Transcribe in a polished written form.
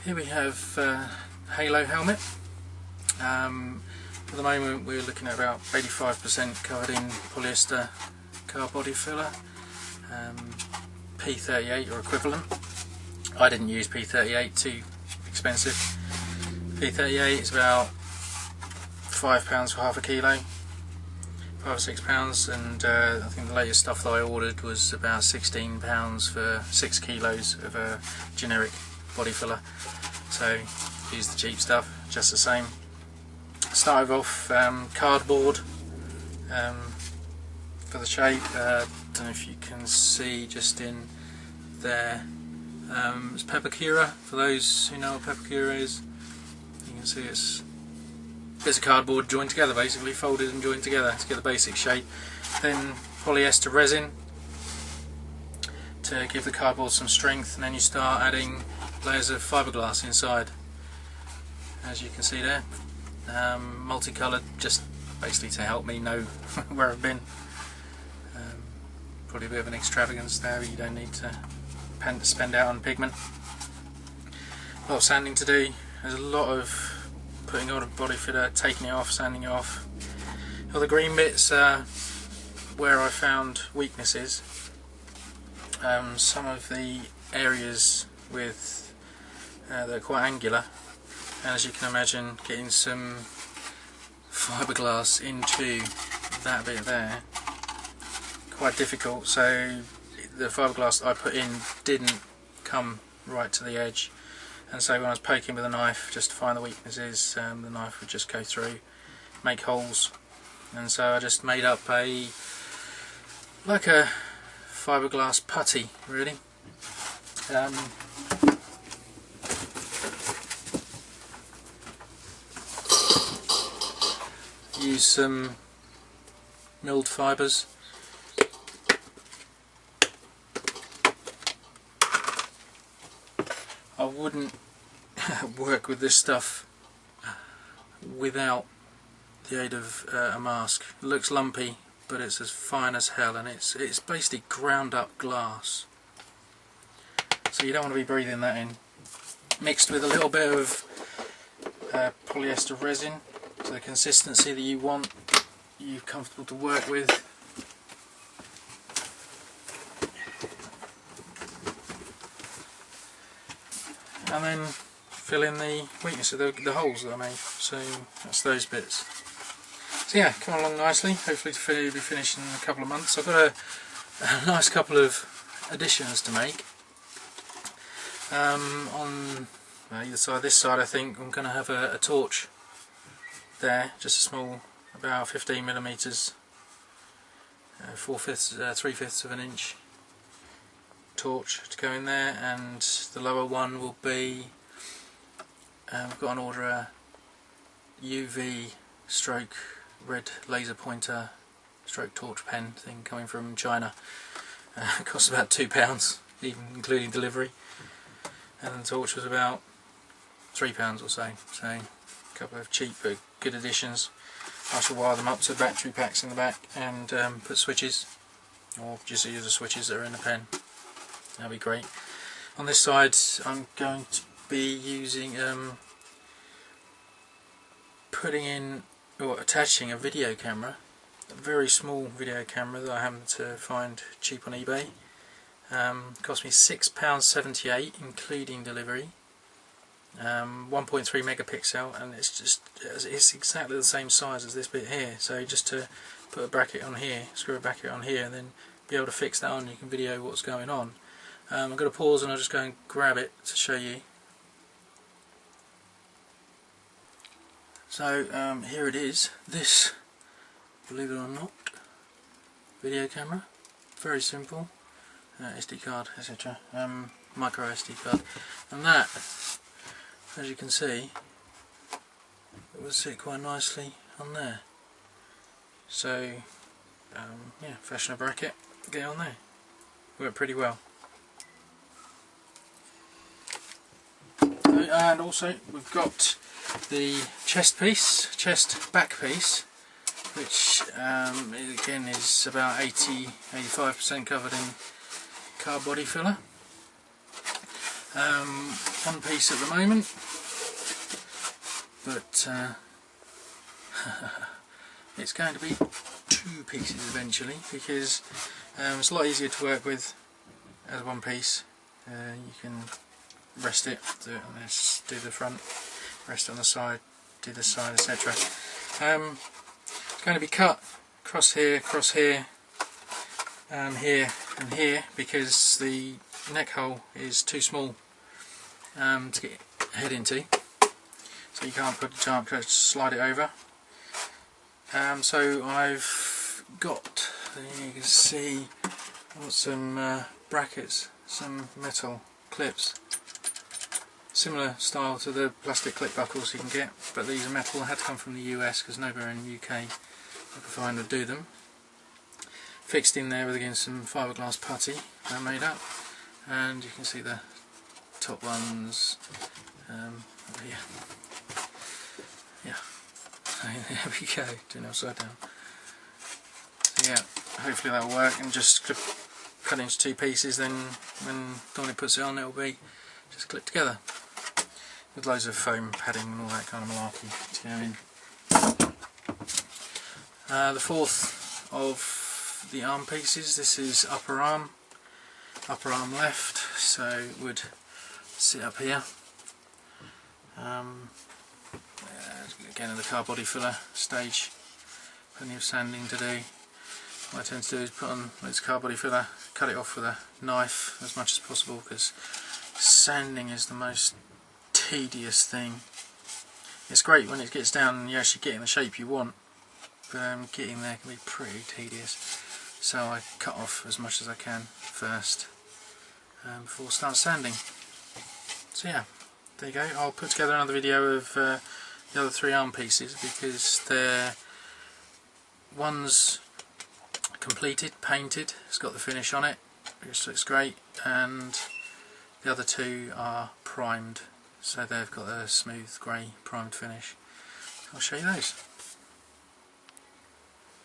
Here we have Halo helmet. For the moment we're looking at about 85% covered in polyester car body filler, P38 or equivalent. I didn't use P38, too expensive. P38 is about £5 for half a kilo, £5 or £6, and I think the latest stuff that I ordered was about £16 for 6 kilos of a generic body filler. So use the cheap stuff just the same. Started off cardboard for the shape. Don't know if you can see just in there. It's peppercura, for those who know what peppercura is. You can see it's bits of cardboard joined together, basically folded and joined together to get the basic shape. Then polyester resin to give the cardboard some strength, and then you start adding layers of fibreglass inside, as you can see there. Multicoloured, just basically to help me know where I've been. Probably a bit of an extravagance there, you don't need to spend out on pigment. A lot of sanding to do. There's a lot of putting on a body filler, taking it off, sanding it off. All the green bits are where I found weaknesses. Some of the areas with they're quite angular, and as you can imagine, getting some fibreglass into that bit there quite difficult. So the fibreglass I put in didn't come right to the edge, and so when I was poking with a knife just to find the weaknesses, the knife would just go through, make holes, and so I just made up like a fibreglass putty, really. Use some milled fibres. I wouldn't work with this stuff without the aid of a mask. It looks lumpy, but it's as fine as hell, and it's basically ground up glass. So you don't want to be breathing that in. Mixed with a little bit of polyester resin to the consistency that you want, you're comfortable to work with. And then fill in the weakness of the holes that I made. So that's those bits. So yeah, come along nicely. Hopefully to be finished in a couple of months. I've got a nice couple of additions to make. On either side, this side I think I'm going to have a torch there, just a small, about 15mm, 3/5 of an inch torch to go in there, and the lower one will be, I've got an order a UV stroke red laser pointer stroke torch pen thing coming from China. It costs about £2, even including delivery, and the torch was about £3 or so. So a couple of cheap but good additions. I shall wire them up to battery packs in the back and put switches, or just use the switches that are in the pen. That'll be great. On this side I'm going to be using putting in or attaching a video camera, a very small video camera that I happened to find cheap on eBay. Cost me £6.78 including delivery. 1.3 megapixel, and it's exactly the same size as this bit here. So just to put a bracket on here, screw a bracket on here, and then be able to fix that on, you can video what's going on. I'm going to pause and I'll just go and grab it to show you. So here it is. This, believe it or not, video camera. Very simple. SD card, etc. Micro SD card, and that, as you can see, it will sit quite nicely on there. So yeah, fashion a bracket, get on there. Worked pretty well. And also we've got the chest back piece, which again is about 85% covered in car body filler. one piece at the moment, but it's going to be 2 pieces eventually, because it's a lot easier to work with as one piece. You can rest it, do the front, rest it on the side, do the side, etc. It's going to be cut across here, here and here, because the neck hole is too small to get head into, so you can't slide it over. So I've got, you can see, I've got some brackets, some metal clips, similar style to the plastic clip buckles you can get, but these are metal. I had to come from the US because nowhere in the UK I could find would do them. Fixed in there with again some fibreglass putty I made up, and you can see the top ones over here. Yeah, there we go, doing it upside down. So yeah, hopefully that'll work, and just cut it into 2 pieces, then when Donnie puts it on it'll be just clipped together with loads of foam padding and all that kind of malarkey to go in. The 4th of the arm pieces, this is upper arm left, so it would sit up here. Again, in the car body filler stage, plenty of sanding to do. What I tend to do is put on this car body filler, cut it off with a knife as much as possible, because sanding is the most tedious thing. It's great when it gets down and you actually get in the shape you want, but getting there can be pretty tedious. So I cut off as much as I can first before I start sanding. So yeah, there you go. I'll put together another video of the other 3 arm pieces, because they're, one's completed, painted, it's got the finish on it, which looks great, and the other 2 are primed, so they've got a smooth grey primed finish. I'll show you those.